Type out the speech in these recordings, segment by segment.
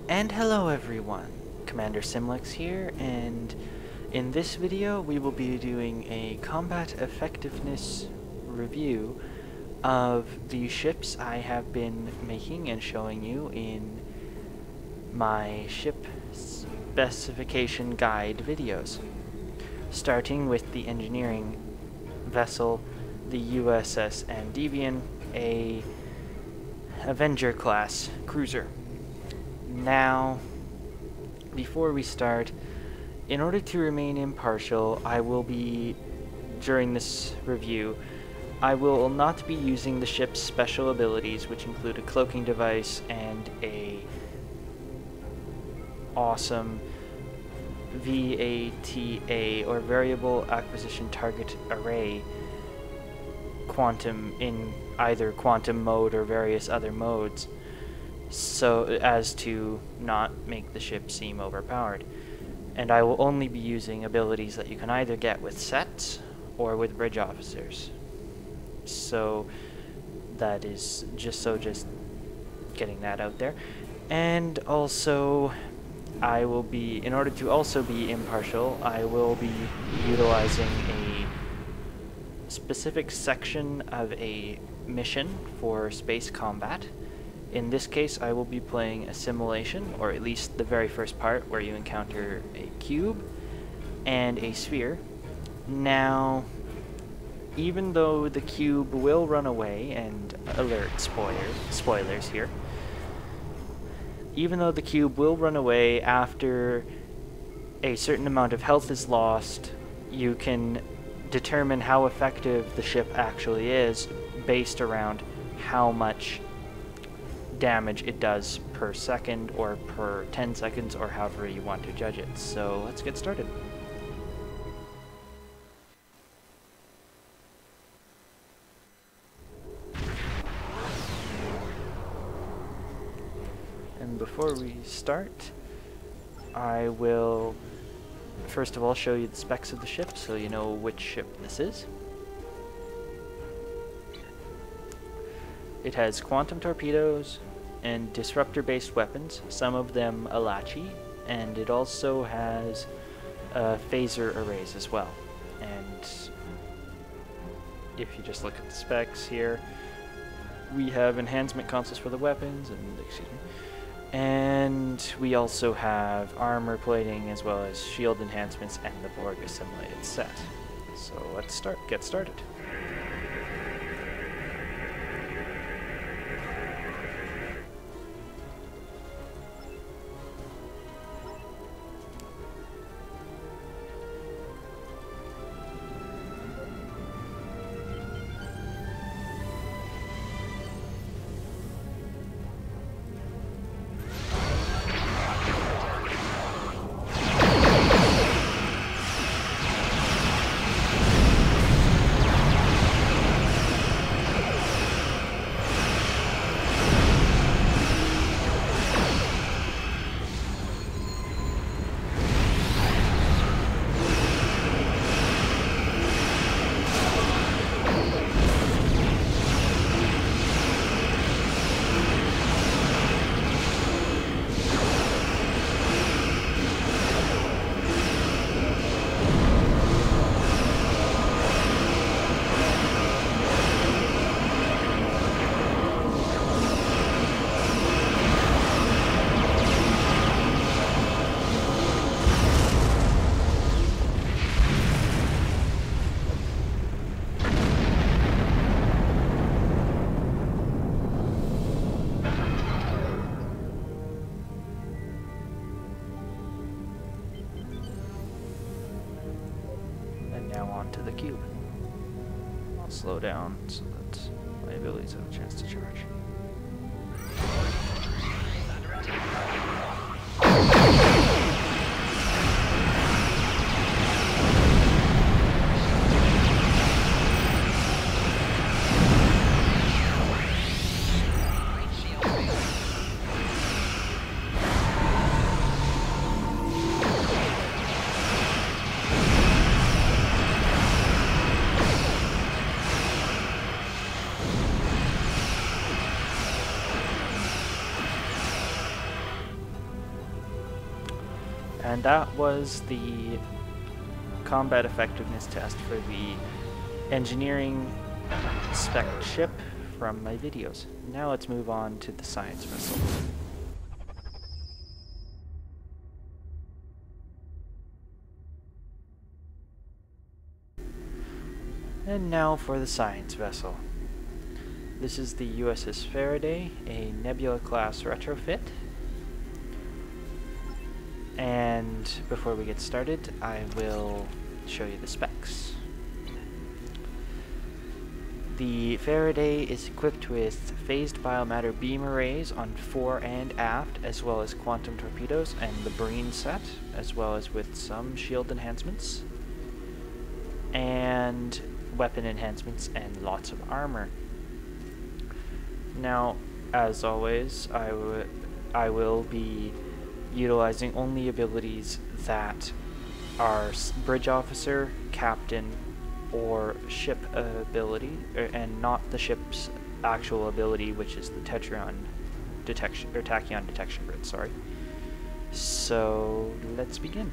And hello everyone, Commander Simlex here, and in this video we will be doing a combat effectiveness review of the ships I have been making and showing you in my ship specification guide videos. Starting with the engineering vessel, the USS Andevian, a Avenger class cruiser. Now, before we start, in order to remain impartial, during this review, I will not be using the ship's special abilities, which include a cloaking device and a awesome VATA, or Variable Acquisition Target Array, quantum in either quantum mode or various other modes, so as to not make the ship seem overpowered. And I will only be using abilities that you can either get with sets or with bridge officers. So that is just getting that out there. And also, in order to also be impartial, I will be utilizing a specific section of a mission for space combat. In this case, I will be playing a simulation, or at least the very first part, where you encounter a cube and a sphere. Now, even though the cube will run away, and alert spoilers here, even though the cube will run away after a certain amount of health is lost, you can determine how effective the ship actually is based around how much damage it does per second or per 10 seconds, or however you want to judge it. So let's get started. And before we start, I will first of all show you the specs of the ship so you know which ship this is. It has quantum torpedoes and disruptor-based weapons, some of them Alachi, and it also has phaser arrays as well. And if you just look at the specs here, we have enhancement consoles for the weapons, and we also have armor plating as well as shield enhancements and the Borg assimilated set. So let's get started. Now on to the cube. I'll slow down so that my abilities have a chance to charge. And that was the combat effectiveness test for the engineering spec ship from my videos. Now let's move on to the science vessel. And now for the science vessel. This is the USS Faraday, a Nebula class retrofit. And before we get started, I will show you the specs. The Faraday is equipped with phased biomatter beam arrays on fore and aft, as well as quantum torpedoes and the Breen set, as well as with some shield enhancements, and weapon enhancements, and lots of armor. Now, as always, I will be utilizing only abilities that are bridge officer, captain, or ship ability, and not the ship's actual ability, which is the tachyon detection grid. Sorry. So let's begin.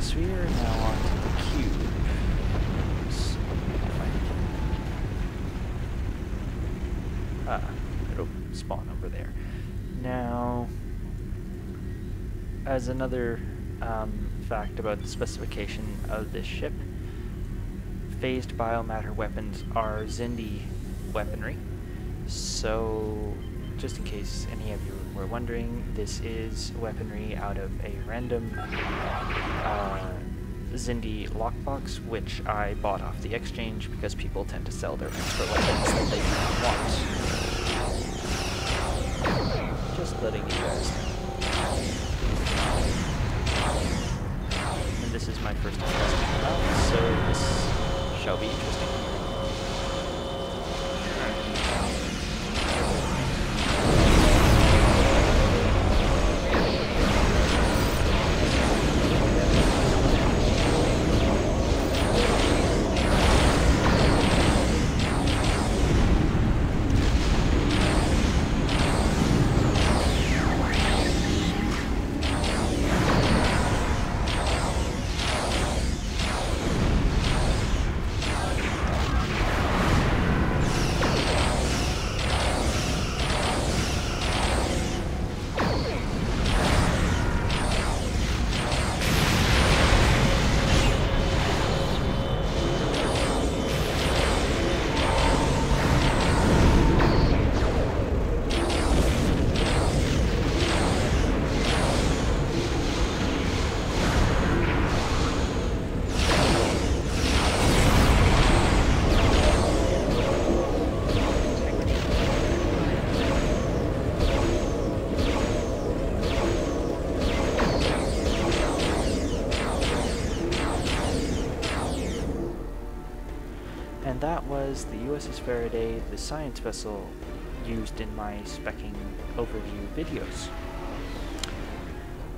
Sphere, now on to the cube. It'll spawn over there. Now, as another fact about the specification of this ship, phased biomatter weapons are Xindi weaponry. So, just in case any of you were wondering, this is weaponry out of a random Xindi lockbox, which I bought off the exchange because people tend to sell their extra weapons that they do not want. Just letting you guys know. And this is my first time testing it out, so this shall be interesting. that was the USS Faraday, the science vessel used in my specking overview videos.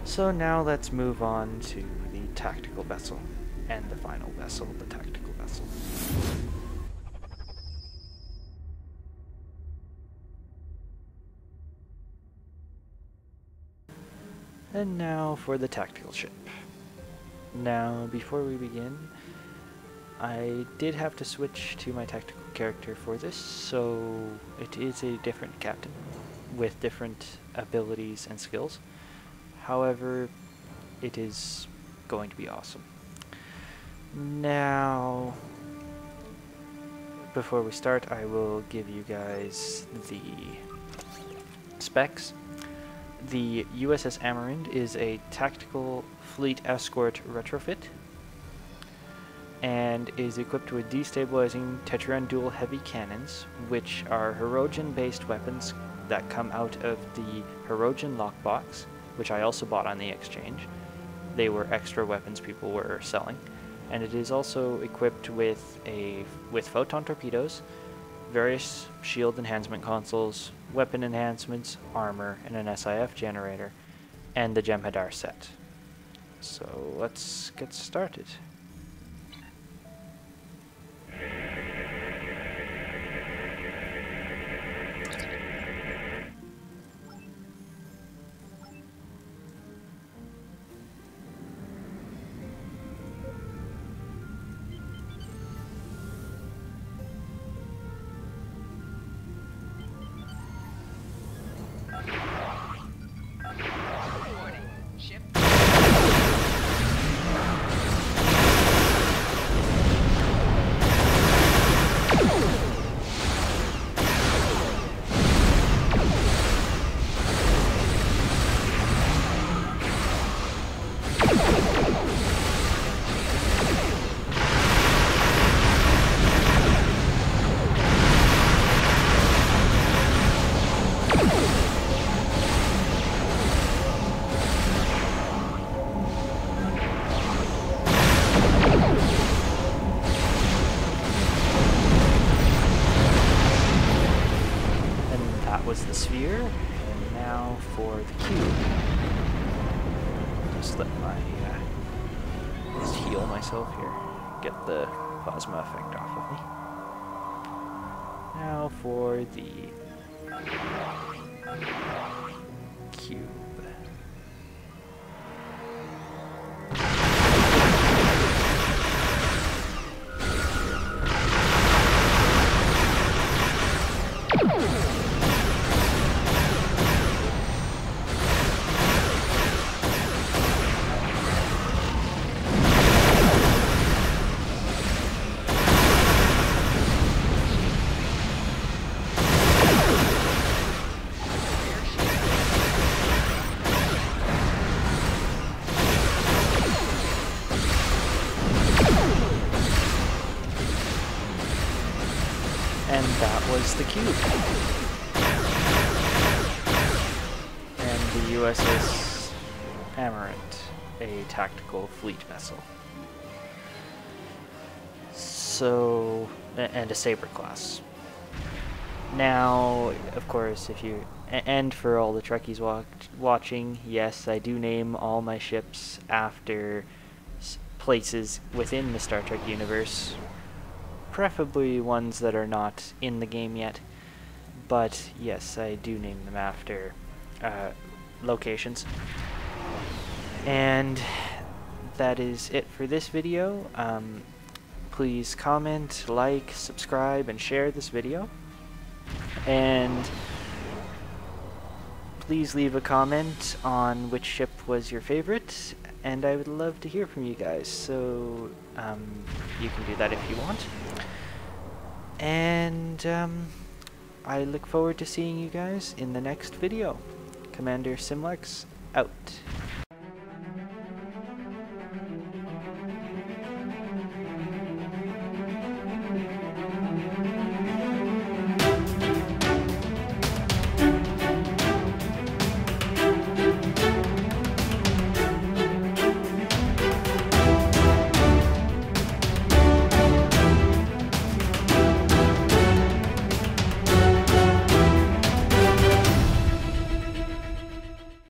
So now let's move on to the tactical vessel, and the final vessel, the tactical vessel. And now for the tactical ship. Now, before we begin, I did have to switch to my tactical character for this, so it is a different captain with different abilities and skills. However, it is going to be awesome. Now, before we start, I will give you guys the specs. The USS Amarant is a tactical fleet escort retrofit and is equipped with destabilizing Tetryon dual heavy cannons, which are Hirogen-based weapons that come out of the Hirogen lockbox, which I also bought on the exchange. They were extra weapons people were selling. And it is also equipped with photon torpedoes, various shield enhancement consoles, weapon enhancements, armor, and an SIF generator, and the Jem'Hadar set. So let's get started. Was the sphere, and now for the cube. Just let my just heal myself here, get the plasma effect off of me. Now for the cube. And that was the cube. And the USS Amarant, a tactical fleet vessel. So, and a Saber class. Now, of course, if you, and for all the Trekkies watching, yes, I do name all my ships after places within the Star Trek universe. Preferably ones that are not in the game yet, but yes, I do name them after locations. And that is it for this video. Please comment, like, subscribe, and share this video. And please leave a comment on which ship was your favorite, and I would love to hear from you guys, so you can do that if you want. And I look forward to seeing you guys in the next video. Commander Simlex, out.